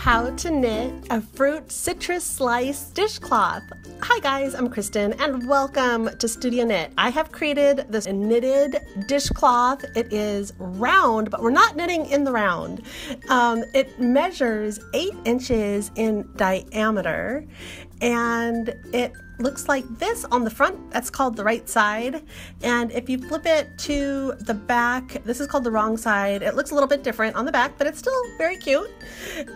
how to knit a fruit citrus slice dishcloth. Hi guys, I'm Kristen and welcome to Studio Knit. I have created this knitted dishcloth. It is round, but we're not knitting in the round. It measures 8 inches in diameter and it looks like this on the front. That's called the right side. And if you flip it to the back, this is called the wrong side. It looks a little bit different on the back, but it's still very cute.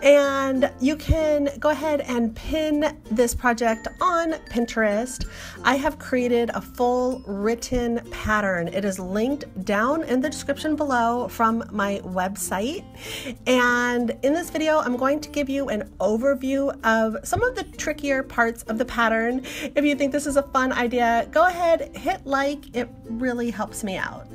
And you can go ahead and pin this project on Pinterest. I have created a full written pattern. It is linked down in the description below from my website. And in this video, I'm going to give you an overview of some of the trickier parts of the pattern. If you think this is a fun idea, go ahead, hit like, it really helps me out.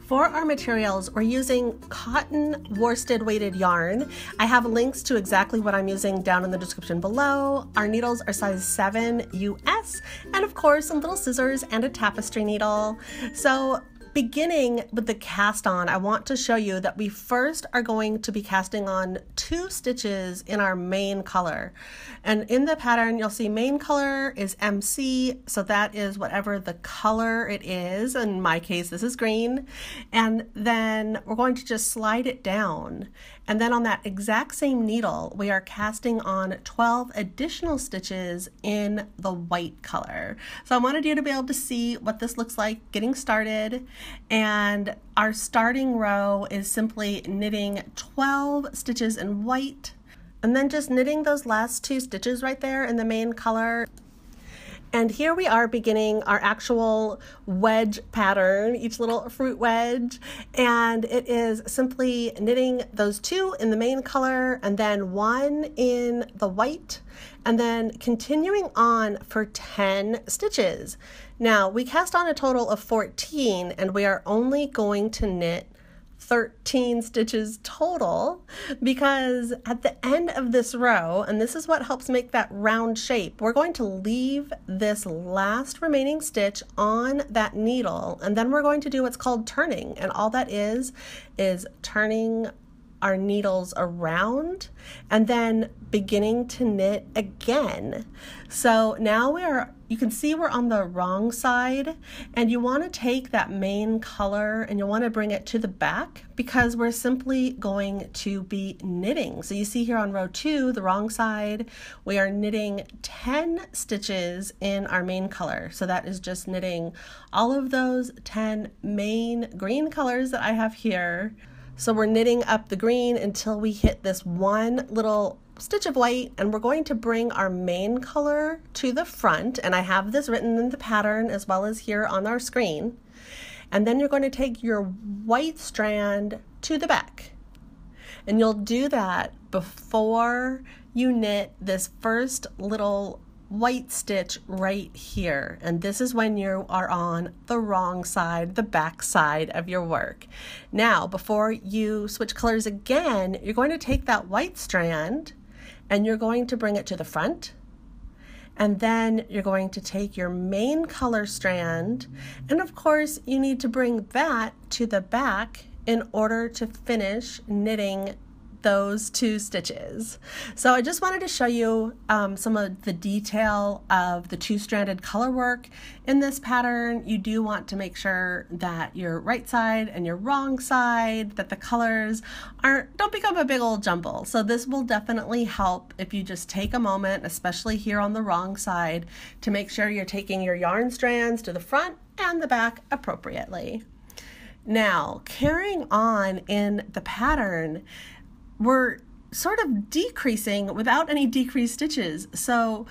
For our materials, we're using cotton worsted weighted yarn. I have links to exactly what I'm using down in the description below. Our needles are size 7 US, and of course some little scissors and a tapestry needle. So beginning with the cast on, I want to show you that we first are going to be casting on 2 stitches in our main color. And in the pattern, you'll see main color is MC, so that is whatever the color it is. In my case, this is green. And then we're going to just slide it down. And then on that exact same needle, we are casting on 12 additional stitches in the white color. So I wanted you to be able to see what this looks like getting started. And our starting row is simply knitting 12 stitches in white and then just knitting those last 2 stitches right there in the main color. And here we are beginning our actual wedge pattern, each little fruit wedge. And it is simply knitting those 2 in the main color and then 1 in the white, and then continuing on for 10 stitches. Now we cast on a total of 14 and we are only going to knit 13 stitches total, because at the end of this row, and this is what helps make that round shape, we're going to leave this last remaining stitch on that needle, and then we're going to do what's called turning, and all that is turning our needles around and then beginning to knit again. So now you can see we're on the wrong side, and you want to take that main color and you want to bring it to the back because we're simply going to be knitting. So you see here on row 2, the wrong side, we are knitting 10 stitches in our main color. So that is just knitting all of those 10 main green colors that I have here. So we're knitting up the green until we hit this one little stitch of white, and we're going to bring our main color to the front, and I have this written in the pattern as well as here on our screen. And then you're going to take your white strand to the back, and you'll do that before you knit this first little white stitch right here. And this is when you are on the wrong side, the back side of your work. Now, before you switch colors again, you're going to take that white strand and you're going to bring it to the front. And then you're going to take your main color strand, and of course you need to bring that to the back in order to finish knitting those 2 stitches. So I just wanted to show you some of the detail of the 2-stranded color work in this pattern. You do want to make sure that your right side and your wrong side, that the colors don't become a big old jumble. So this will definitely help if you just take a moment, especially here on the wrong side, to make sure you're taking your yarn strands to the front and the back appropriately. Now, carrying on in the pattern, we're sort of decreasing without any decreased stitches. So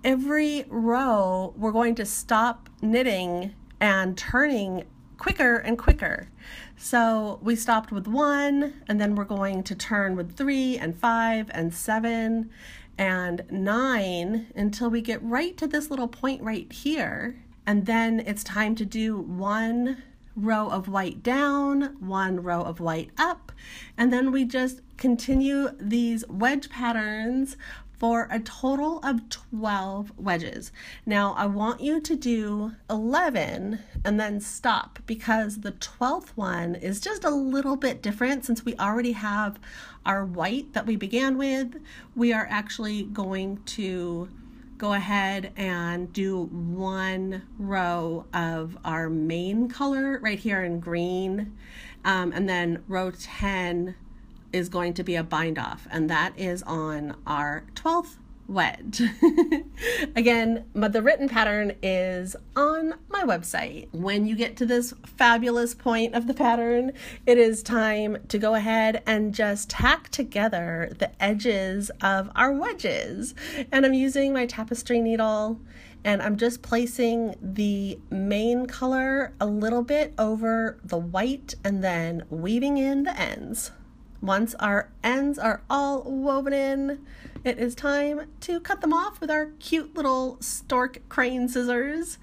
every row we're going to stop knitting and turning quicker and quicker. So we stopped with 1, and then we're going to turn with 3 and 5 and 7 and 9 until we get right to this little point right here. And then it's time to do 1 row of white down, 1 row of white up, and then we just continue these wedge patterns for a total of 12 wedges. Now I want you to do 11 and then stop, because the 12th one is just a little bit different. Since we already have our white that we began with, we are actually going to go ahead and do one row of our main color right here in green, and then row 10 is going to be a bind off, and that is on our 12th wedge. Again, the written pattern is on my website. When you get to this fabulous point of the pattern, it is time to go ahead and just tack together the edges of our wedges. And I'm using my tapestry needle, and I'm just placing the main color a little bit over the white and then weaving in the ends. Once our ends are all woven in, it is time to cut them off with our cute little stork crane scissors.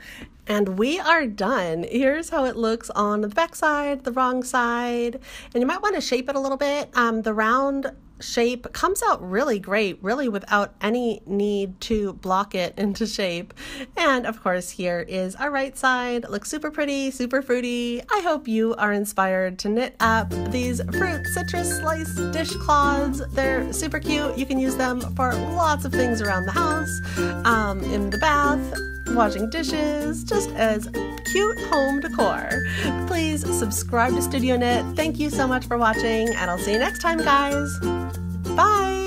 And we are done. Here's how it looks on the back side, the wrong side. And you might want to shape it a little bit. The round shape comes out really great, really without any need to block it into shape. And of course, here is our right side. It looks super pretty, super fruity. I hope you are inspired to knit up these fruit citrus slice dishcloths. They're super cute. You can use them for lots of things around the house, in the bath, washing dishes, just as cute home decor. Please subscribe to Studio Knit. Thank you so much for watching, and I'll see you next time, guys. Bye!